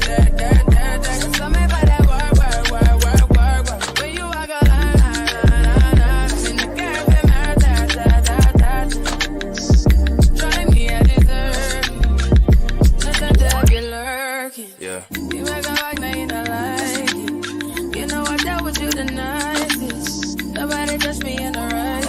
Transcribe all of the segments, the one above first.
So me for that work. When you walk a line. In the cafe, trying me I deserve. Listen to you lurking. Yeah. You make a like, now you don't like it. You know I dealt with you the nicest. Nobody touched me in the right.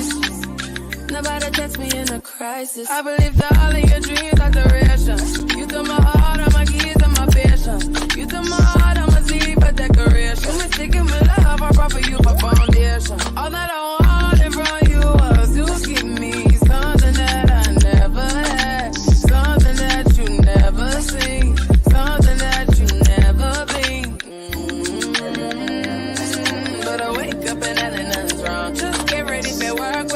Nobody touched me in a crisis. I believe that all of your dreams are duration. You took my heart, all my keys, and my patience. You took my heart, I'ma see for decoration. You mistaken my love, I brought for you for foundation. All that I wanted from you was to give me something that I never had, something that you never seen, something that you never been. But I wake up and nothing's wrong. Just get ready for work.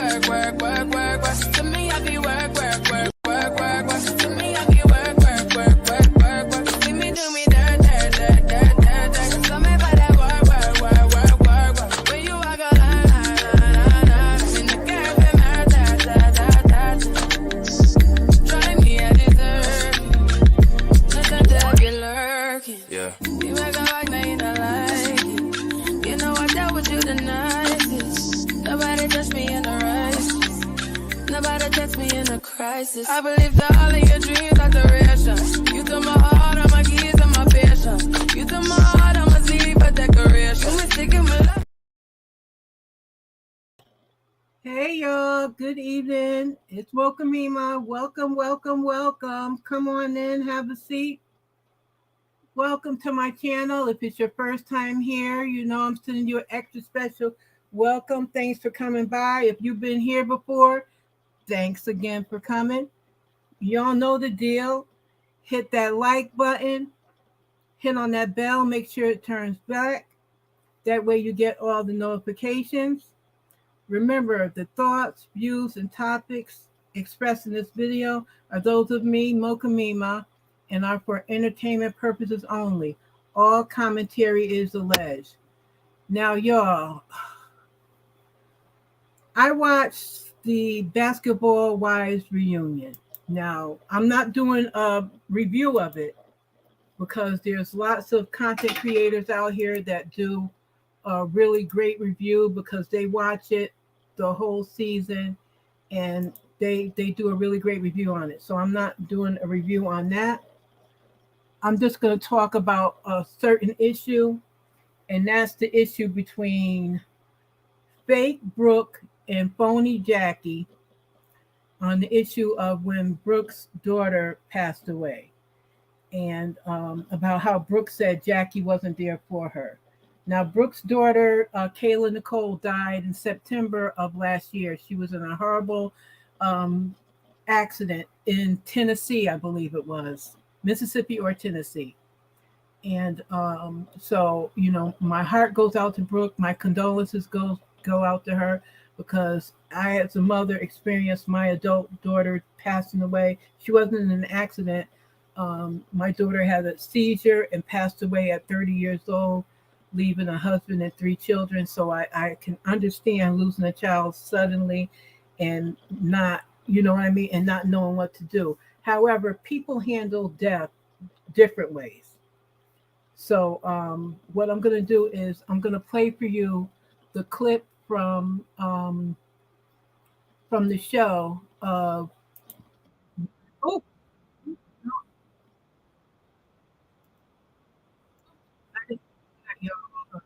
To me, I be work. To me, I be work. See me do me dirt. So me for that work. When you walk a line. In the cafe, trying me I deserve. Listen to you lurking. Yeah. You make a like, now you don't like it. You know I dealt with you the nicest. Nobody touched me in the right. Nobody touched me in a crisis. I believe that all of your dreams are duration. You took my heart, all my keys, and my patience. You took my heart, I'ma see for decoration. You mistaken my love. Hey y'all, good evening. It's Welcome Ema. Welcome. Come on in, have a seat. Welcome to my channel. If it's your first time here, you know I'm sending you an extra special welcome. Thanks for coming by. If you've been here before, thanks again for coming. Y'all know the deal. Hit that like button. Hit on that bell. Make sure it turns back. That way you get all the notifications. Remember, the thoughts, views, and topics expressed in this video are those of me, Mocha Mima, and are for entertainment purposes only. All commentary is alleged. Now, y'all, I watched the Basketball Wives reunion. Now, I'm not doing a review of it because there's lots of content creators out here that do a really great review because they watch it the whole season and they do a really great review on it. So I'm not doing a review on that. I'm just going to talk about a certain issue, and that's the issue between fake Brooke and phony Jackie on the issue of when Brooke's daughter passed away, and about how Brooke said Jackie wasn't there for her. Now, Brooke's daughter, Kayla Nicole, died in September of last year. She was in a horrible accident in Tennessee, I believe it was. Mississippi or Tennessee. And so, you know, my heart goes out to Brooke. My condolences go out to her because I, as a mother, experienced my adult daughter passing away. She wasn't in an accident. My daughter had a seizure and passed away at 30 years old, leaving a husband and 3 children. So I can understand losing a child suddenly and not, you know what I mean, and not knowing what to do. However, people handle death different ways. So what I'm going to do is I'm going to play for you the clip from the show of oh no, I didn't do that, y'all.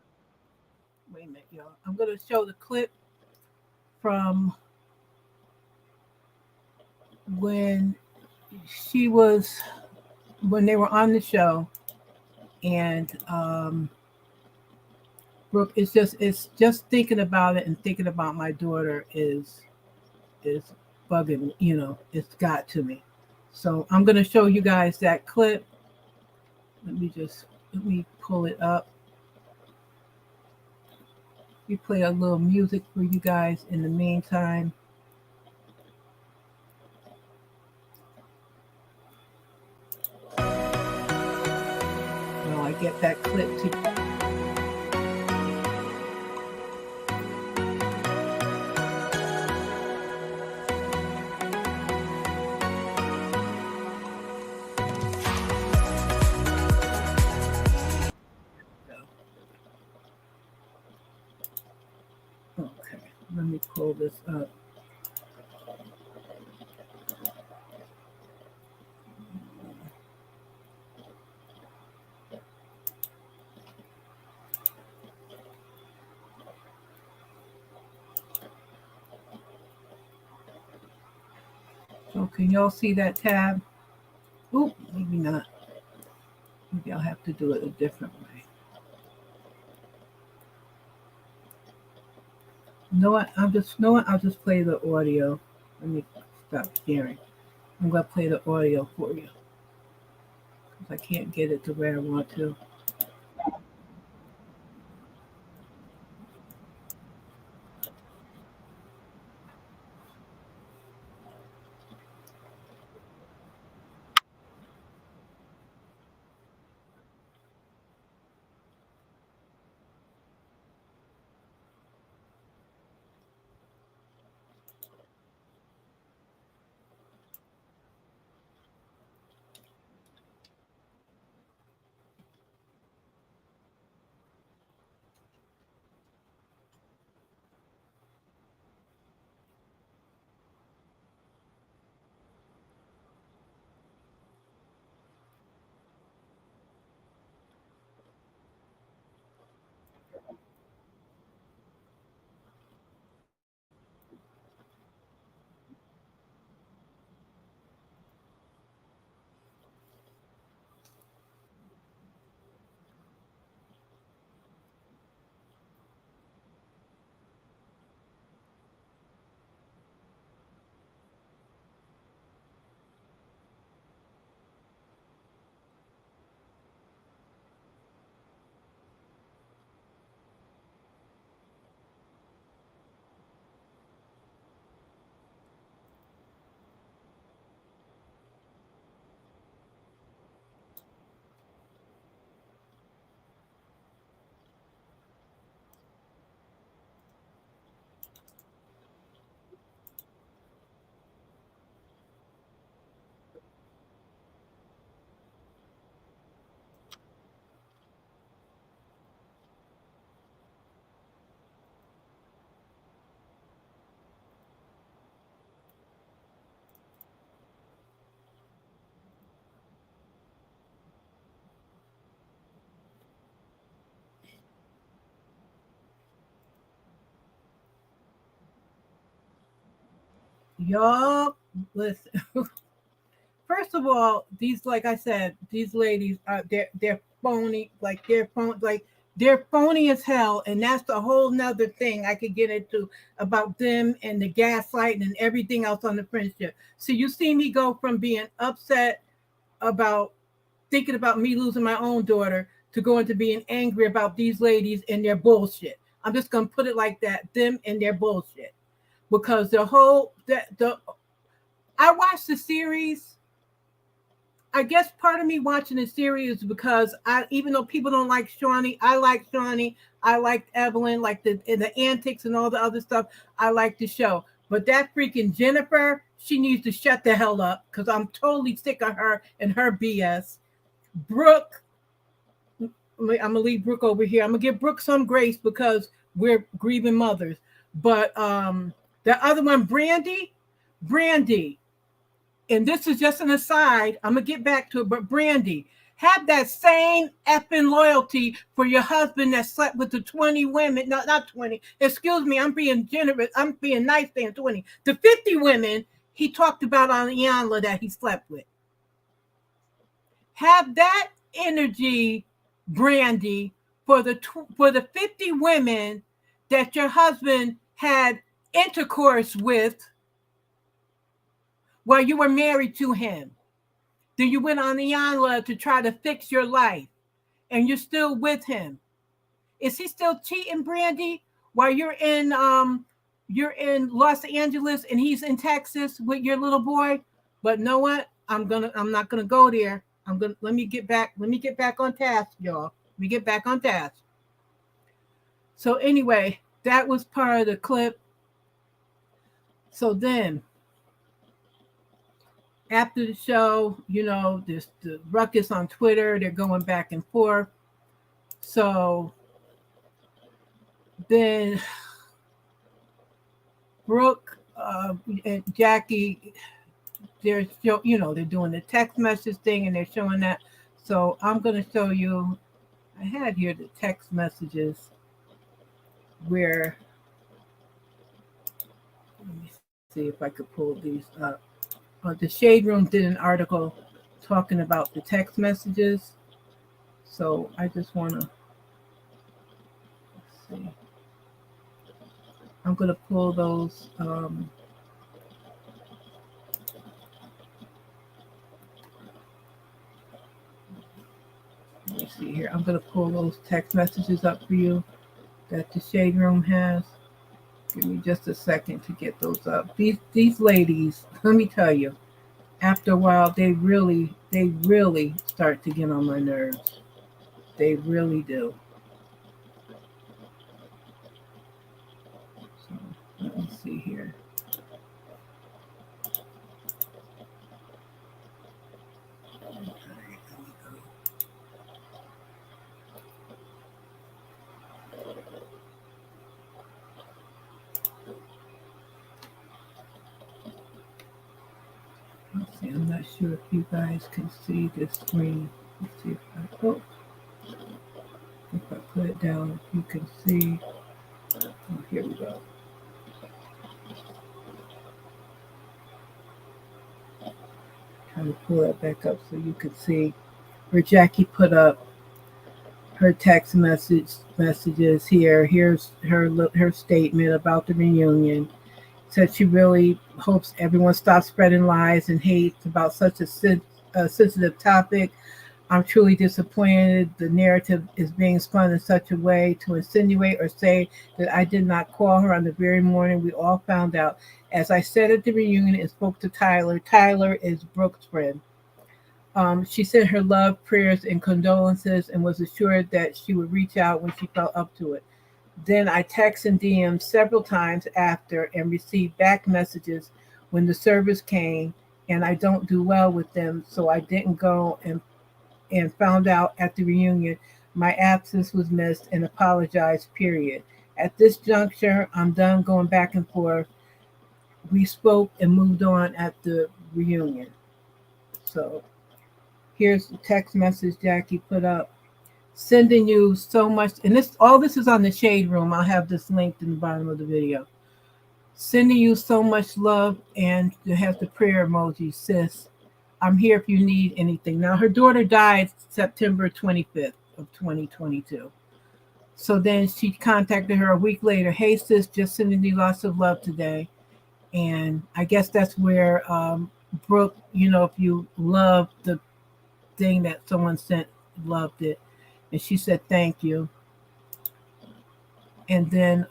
Wait a minute, y'all. I'm going to show the clip from when they were on the show, and Brooke, it's just thinking about it and thinking about my daughter is bugging, you know, it's got to me. So I'm going to show you guys that clip. Let me pull it up. We play a little music for you guys in the meantime. I get that clip to Let me pull this up. So can y'all see that tab? Oop, maybe not. Maybe I'll have to do it a different way. You know what? I'll just play the audio. Let me stop sharing. I'm gonna play the audio for you because I can't get it to where I want to. Y'all, listen. First of all, these, like I said, these ladies are they're phony, they're phony as hell, and that's a whole nother thing I could get into about them and the gaslighting and everything else on the friendship. So you see me go from being upset about thinking about me losing my own daughter to going to being angry about these ladies and their bullshit. I'm just gonna put it like that, them and their bullshit. Because the I watched the series. I guess part of me watching the series is because even though people don't like Shawnee, I like Shawnee. I liked Evelyn, like the antics and all the other stuff. I like the show. But that freaking Jennifer, she needs to shut the hell up because I'm totally sick of her and her BS. Brooke, I'm gonna leave Brooke over here. I'm gonna give Brooke some grace because we're grieving mothers. But the other one, Brandy, and this is just an aside. I'm gonna get back to it, but Brandy, have that same effing loyalty for your husband that slept with the 20 women. No, not 20. Excuse me, I'm being generous. I'm being nice saying 20. The 50 women he talked about on Iyanla that he slept with. Have that energy, Brandy, for the 50 women that your husband had intercourse with while you were married to him. Then you went on Iyanla to try to fix your life, and you're still with him. Is he still cheating, Brandy, while you're in Los Angeles and he's in Texas with your little boy? But know what? I'm not gonna go there. Let me get back on task, y'all. Let me get back on task. So anyway, that was part of the clip. So then after the show, there's the ruckus on Twitter. They're going back and forth. So then Brooke and Jackie, they're doing the text message thing and they're showing that. So I'm going to show you. I had here the text messages where, let me see if I could pull these up. The Shade Room did an article talking about the text messages. So I just want to see. I'm going to pull those. Let me see here. I'm going to pull those text messages up for you that the Shade Room has. Give me just a second to get those up. These ladies, let me tell you, after a while, they really start to get on my nerves. They really do. So let me see here. Let's see. I'm not sure if you guys can see this screen. Let's see if I put it down, if you can see. Oh, here we go. Trying to pull that back up so you can see where Jackie put up her text messages here. Here's her statement about the reunion. Said she really hopes everyone stops spreading lies and hate about such a sensitive topic. I'm truly disappointed the narrative is being spun in such a way to insinuate or say that I did not call her on the very morning we all found out. As I said at the reunion and spoke to Tyler, Tyler is Brooke's friend. She sent her love, prayers, and condolences and was assured that she would reach out when she felt up to it. Then I texted and DM'd several times after and received back messages when the service came, and I don't do well with them, so I didn't go and found out at the reunion my absence was missed and apologized, period. At this juncture, I'm done going back and forth. We spoke and moved on at the reunion. So here's the text message Jackie put up. Sending you so much, and this is on the Shade Room. I'll have this linked in the bottom of the video. Sending you so much love, and it has the prayer emoji, sis. I'm here if you need anything. Now, her daughter died September 25th of 2022. So then she contacted her a week later. Hey, sis, just sending you lots of love today. And I guess that's where Brooke, if you love the thing that someone sent, loved it. And she said, thank you. And then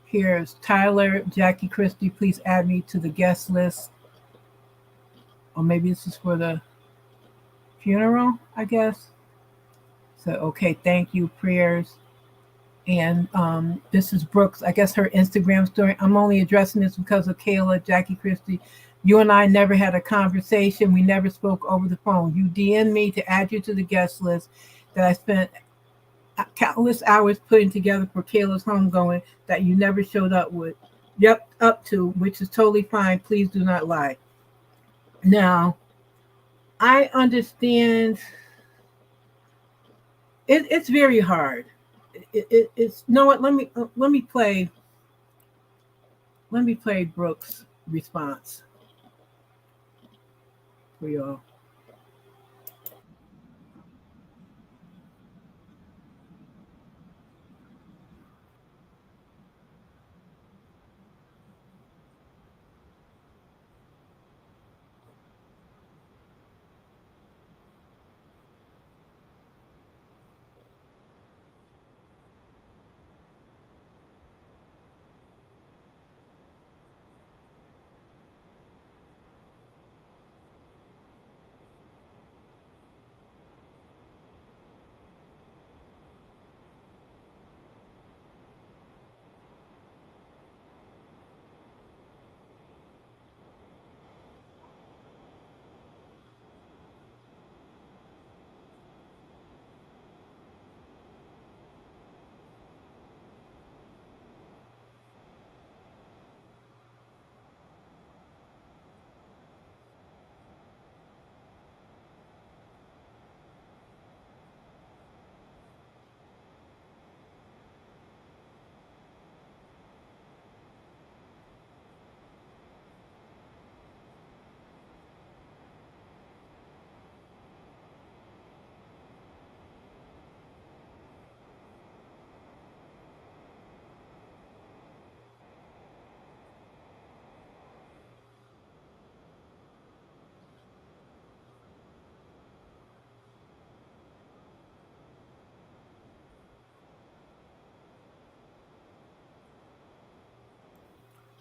here's Tyler, Jackie Christie, please add me to the guest list. Or maybe this is for the funeral, I guess. So, okay, thank you, prayers. And this is Brooks, I guess her Instagram story. I'm only addressing this because of Kayla, Jackie Christie. You and I never had a conversation. We never spoke over the phone. You DM'd me to add you to the guest list that I spent countless hours putting together for Kayla's homegoing that you never showed up with. Yep, up to, which is totally fine. Please do not lie. Now, I understand it's very hard. It's you know what? Let me play Brooks' response for y'all.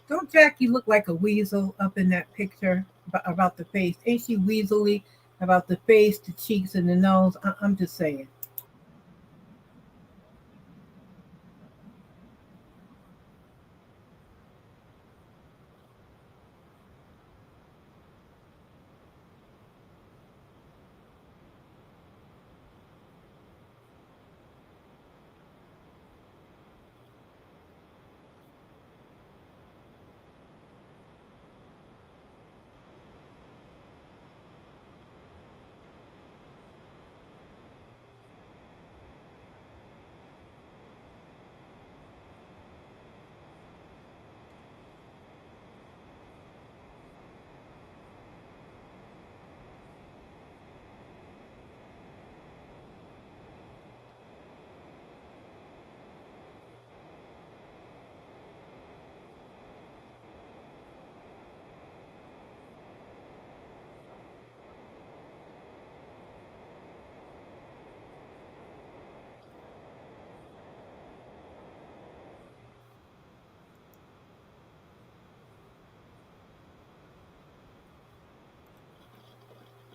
Don't Jackie look like a weasel up in that picture about the face? Ain't she weaselly about the face, the cheeks, and the nose? I'm just saying.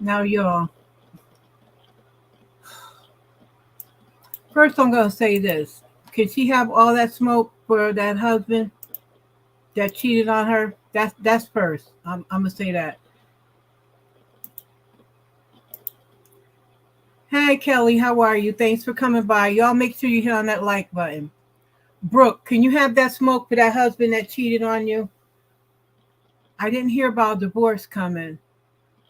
Now, y'all, first I'm going to say this. Can she have all that smoke for that husband that cheated on her? That's first. I'm going to say that. Hey, Kelly, how are you? Thanks for coming by. Y'all make sure you hit on that like button. Brooke, can you have that smoke for that husband that cheated on you? I didn't hear about divorce coming,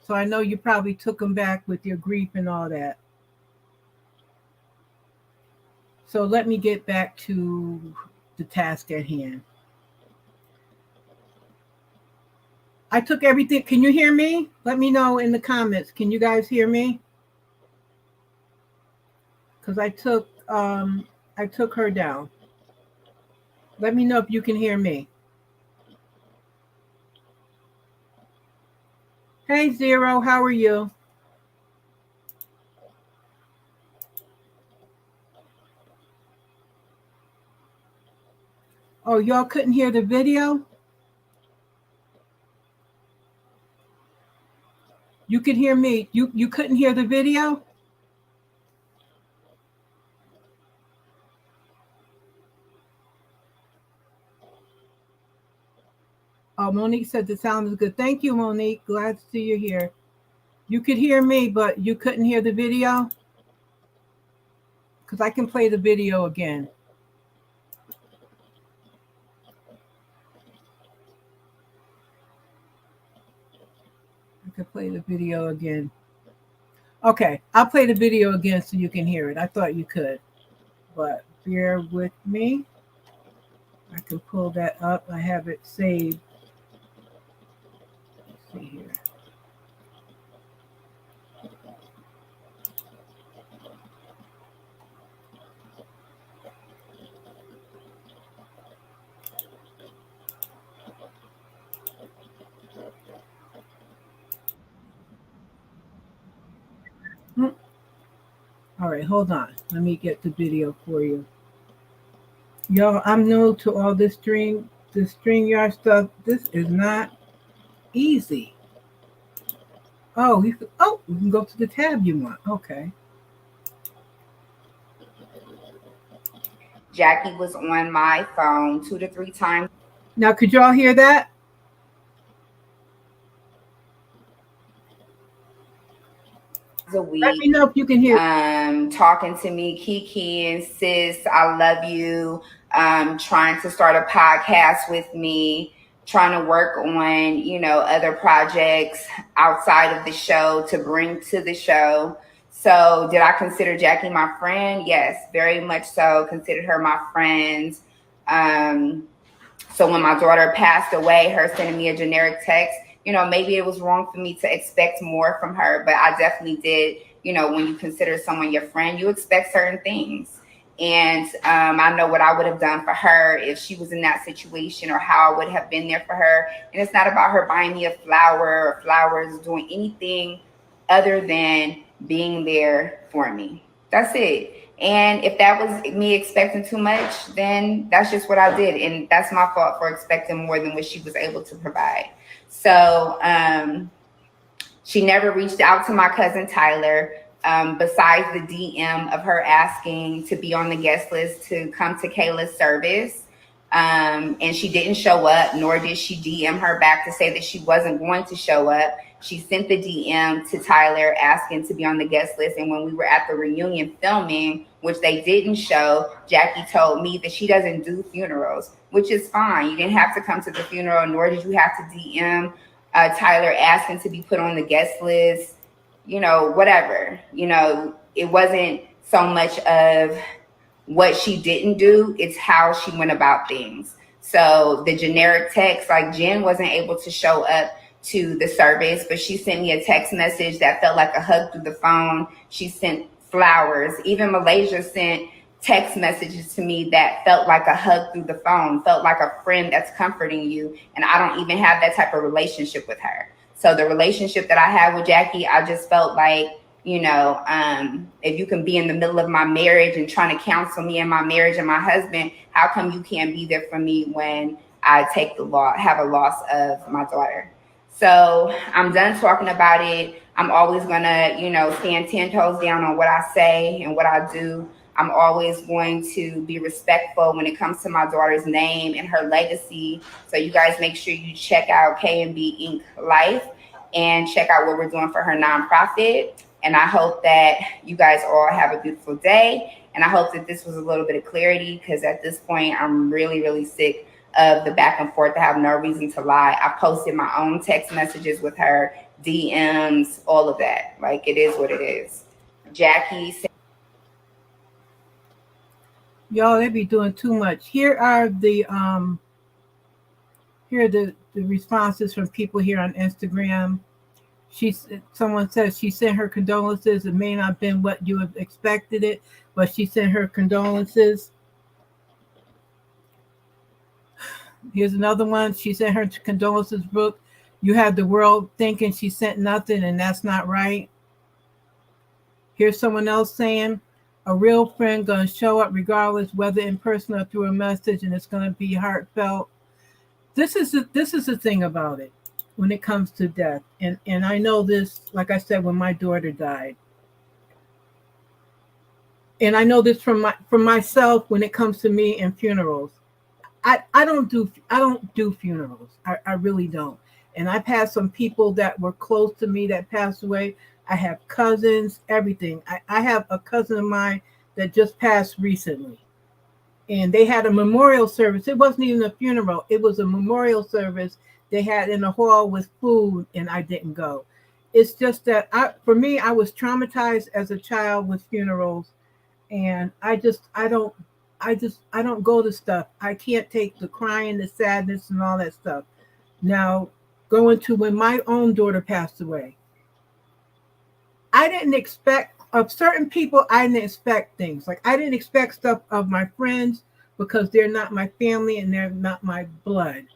so I know you probably took him back with your grief and all that. So let me get back to the task at hand. I took everything. Can you hear me? Let me know in the comments. Can you guys hear me? Because I took her down. Let me know if you can hear me. Hey Zero, how are you? Oh, y'all couldn't hear the video? You could hear me. You couldn't hear the video? Oh, Monique said the sound is good. Thank you, Monique. Glad to see you here. You could hear me, but you couldn't hear the video? Because I can play the video again. I could play the video again. Okay, I'll play the video again so you can hear it. I thought you could, but bear with me. I can pull that up. I have it saved. Let's see here. All right, hold on. Let me get the video for you. Y'all, I'm new to all this StreamYard stuff. This is not easy. Oh, you can go to the tab you want. Okay. Jackie was on my phone 2 to 3 times Now, could y'all hear that? a week. Let me know if you can hear. Talking to me, Kiki and sis, I love you. Trying to start a podcast with me, trying to work on, other projects outside of the show to bring to the show. So did I consider Jackie my friend? Yes, very much so. Considered her my friend. So when my daughter passed away, her sending me a generic text, maybe it was wrong for me to expect more from her, but I definitely did. When you consider someone your friend, you expect certain things. And I know what I would have done for her if she was in that situation, or how I would have been there for her. And it's not about her buying me a flower or flowers, doing anything other than being there for me. That's it. And if that was me expecting too much, then that's just what I did. And that's my fault for expecting more than what she was able to provide. So she never reached out to my cousin Tyler, besides the DM of her asking to be on the guest list to come to Kayla's service. And she didn't show up, nor did she DM her back to say that she wasn't going to show up. She sent the DM to Tyler asking to be on the guest list. And when we were at the reunion filming, which they didn't show, Jackie told me that she doesn't do funerals, which is fine. You didn't have to come to the funeral, nor did you have to DM Tyler asking to be put on the guest list, whatever. It wasn't so much of what she didn't do, it's how she went about things. So the generic text, like Jen wasn't able to show up to the service, but she sent me a text message that felt like a hug through the phone. She sent flowers. Even Malaysia sent text messages to me that felt like a hug through the phone, felt like a friend that's comforting you. And I don't even have that type of relationship with her. So the relationship that I had with Jackie, I just felt like, if you can be in the middle of my marriage and trying to counsel me in my marriage and my husband, how come you can't be there for me when I have a loss of my daughter? So I'm done talking about it. I'm always gonna, stand 10 toes down on what I say and what I do. I'm always going to be respectful when it comes to my daughter's name and her legacy. So you guys make sure you check out K&B Inc. Life and check out what we're doing for her nonprofit. And I hope that you guys all have a beautiful day. And I hope that this was a little bit of clarity, because at this point, I'm really, really sick of the back and forth. I have no reason to lie. I posted my own text messages with her, DMs, all of that. Like, it is what it is. Jackie said, Y'all, they be doing too much. Here are the responses from people here on Instagram. Someone says she sent her condolences. It may not have been what you have expected it, but she sent her condolences. Here's another one. She sent her condolences, Brooke. You have the world thinking she sent nothing, and that's not right. Here's someone else saying, a real friend gonna show up regardless, whether in person or through a message, and it's gonna be heartfelt. This is the thing about it when it comes to death. And I know this, like I said, when my daughter died. And I know this from myself when it comes to me and funerals. I don't do funerals. I really don't. And I've had some people that were close to me that passed away. I have cousins, everything. I have a cousin of mine that just passed recently. And they had a memorial service. It wasn't even a funeral. It was a memorial service they had in a hall with food, and I didn't go. It's just that for me, I was traumatized as a child with funerals, and I don't go to stuff. I can't take the crying, the sadness, and all that stuff. Now, going to when my own daughter passed away, I didn't expect of certain people. I didn't expect things like I didn't expect stuff of my friends because they're not my family and they're not my blood.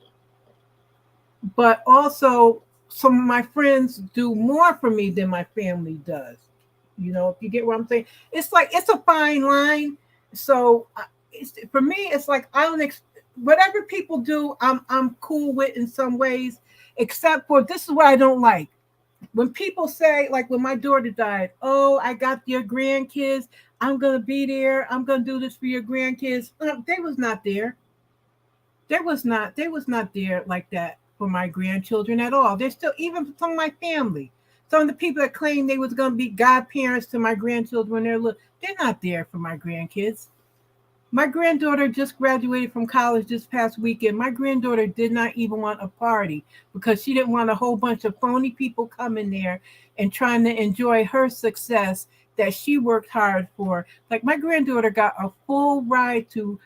But also, some of my friends do more for me than my family does. If you get what I'm saying, it's like it's a fine line. So for me, it's like I don't whatever people do, I'm cool with in some ways, except for this is what I don't like. When people say, like when my daughter died, oh, I got your grandkids, I'm gonna be there, I'm gonna do this for your grandkids. They was not there. They was not there like that for my grandchildren at all. They're still, even some of my family, some of the people that claim they was gonna be godparents to my grandchildren when they're little, they're not there for my grandkids. My granddaughter just graduated from college this past weekend. My granddaughter did not even want a party because she didn't want a whole bunch of phony people coming there and trying to enjoy her success that she worked hard for. Like my granddaughter got a full ride to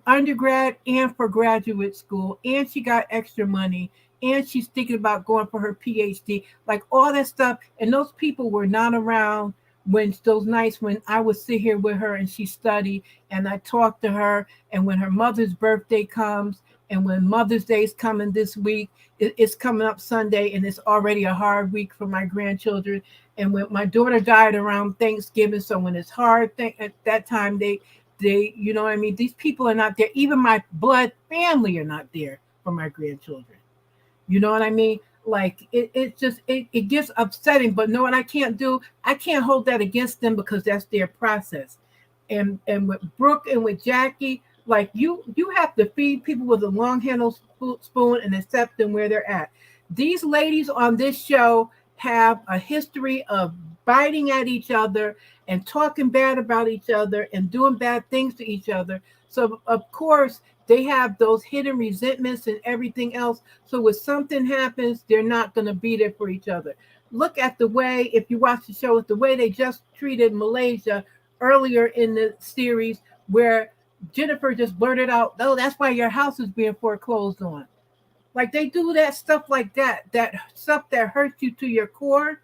undergrad and for graduate school, and she got extra money, and she's thinking about going for her PhD, like all that stuff. And those people were not around when those nights when I would sit here with her and she studied and I talked to her. And when her mother's birthday comes and when Mother's Day is coming this week, it's coming up Sunday and it's already a hard week for my grandchildren. And when my daughter died around Thanksgiving, so when it's hard at that time, they, you know what I mean? These people are not there. Even my blood family are not there for my grandchildren. You know what I mean? Like it gets upsetting, but know what I can't do? I can't hold that against them because that's their process. And with Brooke and with Jackie, like you have to feed people with a long handled spoon and accept them where they're at. These ladies on this show have a history of biting at each other and talking bad about each other and doing bad things to each other. So of course they have those hidden resentments and everything else. So when something happens, they're not going to be there for each other. Look at the way, if you watch the show, the way they just treated Malaysia earlier in the series, where Jennifer just blurted out, "Oh, that's why your house is being foreclosed on." Like they do that stuff like that stuff that hurts you to your core.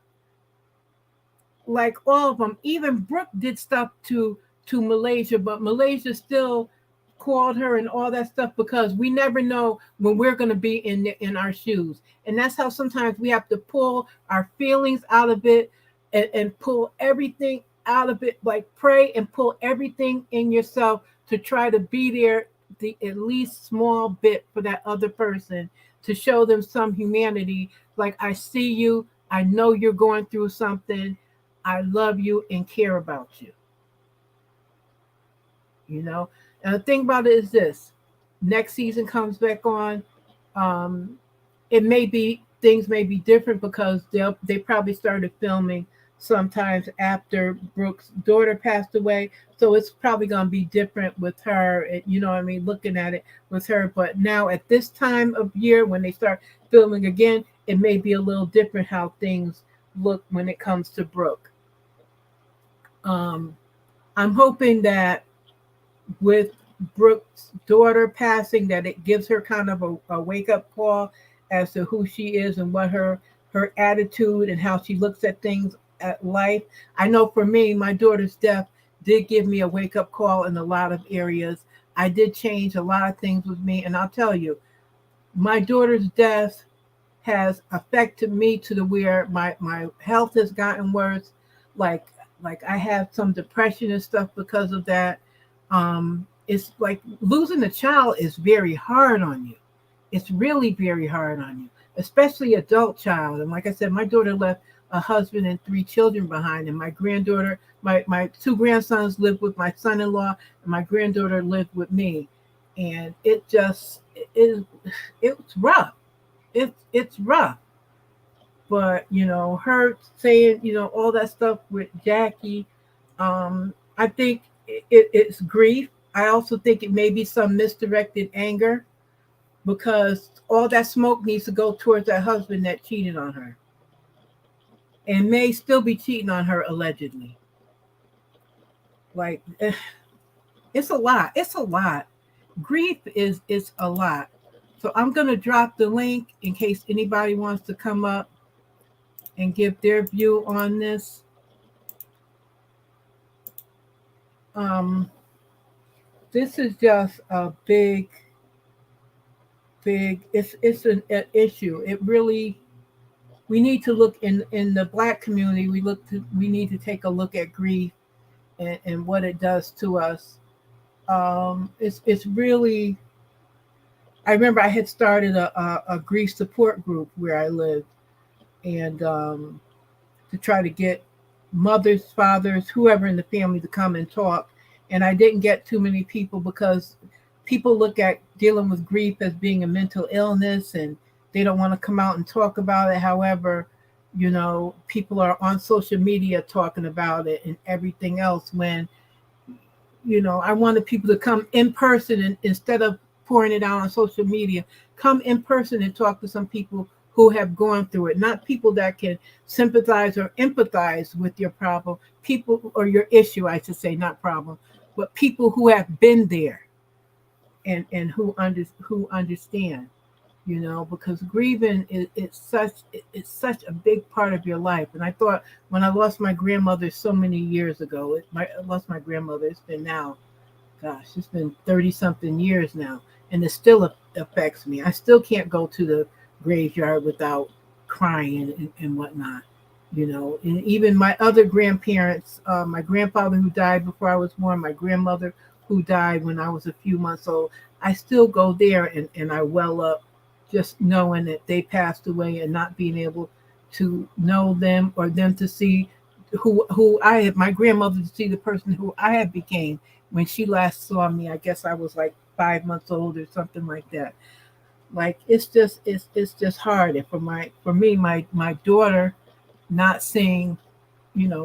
Like all of them, even Brooke did stuff to Malaysia, but Malaysia still called her and all that stuff because we never know when we're going to be in our shoes, and that's how sometimes we have to pull our feelings out of it and pull everything out of it, like pray and pull everything in yourself to try to be there the at least small bit for that other person, to show them some humanity. Like, I see you, I know you're going through something, I love you and care about you. You know, and the thing about it is this: next season comes back on. Um, it may be things may be different because they probably started filming sometimes after Brooke's daughter passed away, so it's probably going to be different with her. You know what I mean? Looking at it with her, but now at this time of year when they start filming again, it may be a little different how things look when it comes to Brooke. I'm hoping that with Brooke's daughter passing, that it gives her kind of a wake up call as to who she is and what her attitude and how she looks at things at life. I know for me, my daughter's death did give me a wake up call in a lot of areas. I did change a lot of things with me, and I'll tell you, my daughter's death has affected me to the where my health has gotten worse. Like I have some depression and stuff because of that. It's like losing a child is very hard on you. It's really very hard on you, especially adult child. And like I said, my daughter left a husband and 3 children behind, and my granddaughter, my 2 grandsons lived with my son-in-law, and my granddaughter lived with me. And it's rough. It's rough. But her saying all that stuff with Jackie, I think it's grief. I also think it may be some misdirected anger, because all that smoke needs to go towards that husband that cheated on her and may still be cheating on her allegedly. Like, it's a lot. It's a lot. Grief is a lot. So I'm going to drop the link in case anybody wants to come up and give their view on this. This is just a big, it's an issue. It really, we need to look in the Black community. We need to take a look at grief and what it does to us. It's really. I remember I had started a grief support group where I lived, and to try to get mothers, fathers, whoever in the family to come and talk. And I didn't get too many people because people look at dealing with grief as being a mental illness, and they don't want to come out and talk about it. However, people are on social media talking about it and everything else, when, I wanted people to come in person, and instead of pouring it out on social media, come in person and talk to some people who have gone through it, not people that can sympathize or empathize with your problem, people, or your issue, I should say, not problem, but people who have been there and who understand, because grieving it's such a big part of your life. And I thought, when I lost my grandmother so many years ago, I lost my grandmother, it's been now, gosh, it's been 30 something years now, and it still affects me. I still can't go to the graveyard without crying and whatnot. And even my other grandparents, my grandfather who died before I was born, my grandmother who died when I was a few months old, I still go there and I well up just knowing that they passed away and not being able to know them or them to see who I had, my grandmother to see the person who I had became when she last saw me. I guess I was like 5 months old or something like that. Like it's just hard. And for me, my daughter not seeing,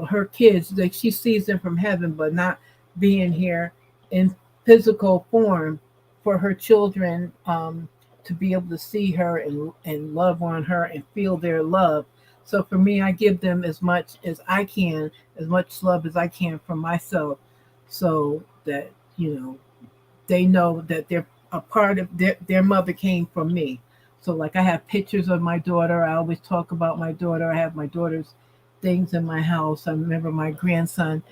her kids, like she sees them from heaven, but not being here in physical form for her children to be able to see her and love on her and feel their love. So for me, I give them as much as I can, as much love as I can from myself, so that, they know that they're a part of their mother came from me. So like I have pictures of my daughter. I always talk about my daughter. I have my daughter's things in my house. I remember my grandson.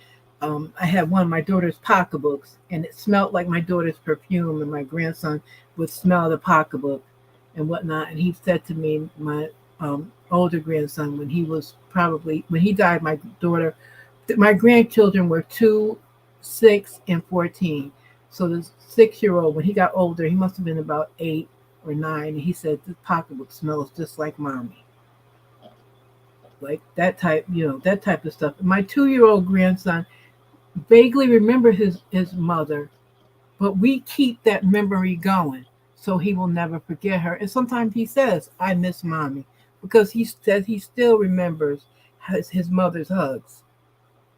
I had one of my daughter's pocketbooks, and it smelled like my daughter's perfume, and my grandson would smell the pocketbook and whatnot. And he said to me, my older grandson, when he died, my grandchildren were 2, 6, and 14. So the 6-year-old, when he got older, he must have been about 8 or 9. And he said, this pocketbook smells just like mommy. Like that type, that type of stuff. My 2-year-old grandson vaguely remember his mother, but we keep that memory going so he will never forget her. And sometimes he says, I miss mommy, because he says he still remembers his mother's hugs.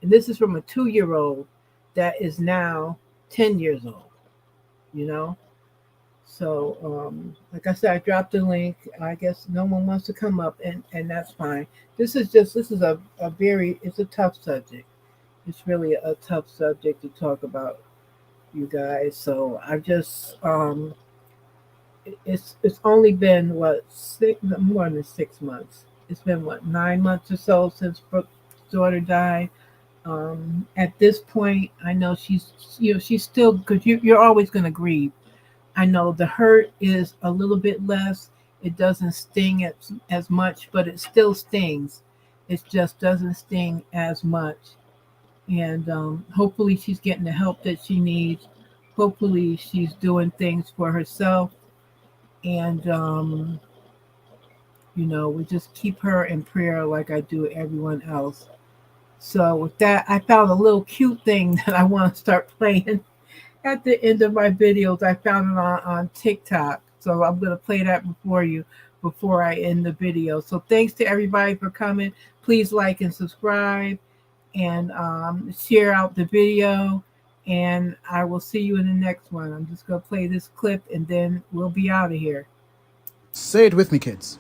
And this is from a 2-year-old that is now 10 years old, So, like I said, I dropped the link. I guess no one wants to come up, and that's fine. This is it's a tough subject. It's really a tough subject to talk about, you guys. So I just, it's only been more than 6 months. It's been 9 months or so since Brooke's daughter died. At this point, I know she's still, because you're always going to grieve. I know the hurt is a little bit less. It doesn't sting as much, but it still stings. It just doesn't sting as much. And hopefully she's getting the help that she needs. Hopefully she's doing things for herself. And, we just keep her in prayer like I do everyone else. So with that, I found a little cute thing that I want to start playing at the end of my videos. I found it on TikTok. So I'm going to play that before I end the video. So thanks to everybody for coming. Please like and subscribe and share out the video. And I will see you in the next one. I'm just going to play this clip and then we'll be out of here. Say it with me, kids.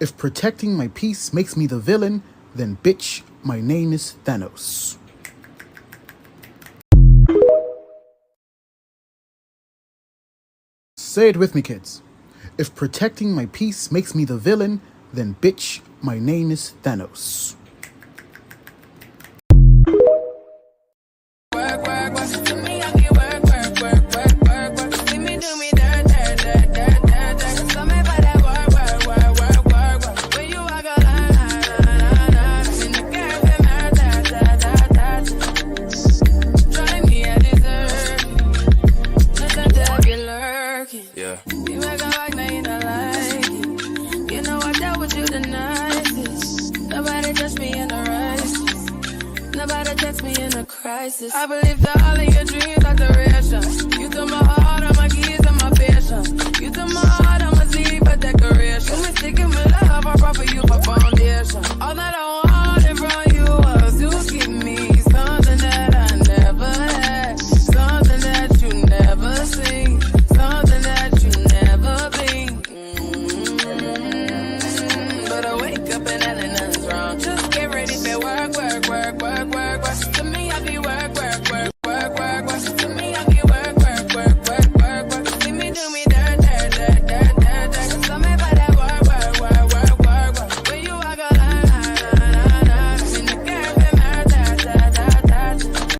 If protecting my peace makes me the villain, then bitch, my name is Thanos. Say it with me, kids. If protecting my peace makes me the villain, then bitch, my name is Thanos. I believe that all of your dreams are duration. You took my heart, all my keys, and my patience. You took my heart, I'ma leave a decoration. You mistaken with love, I brought for you for foundation. All that I want.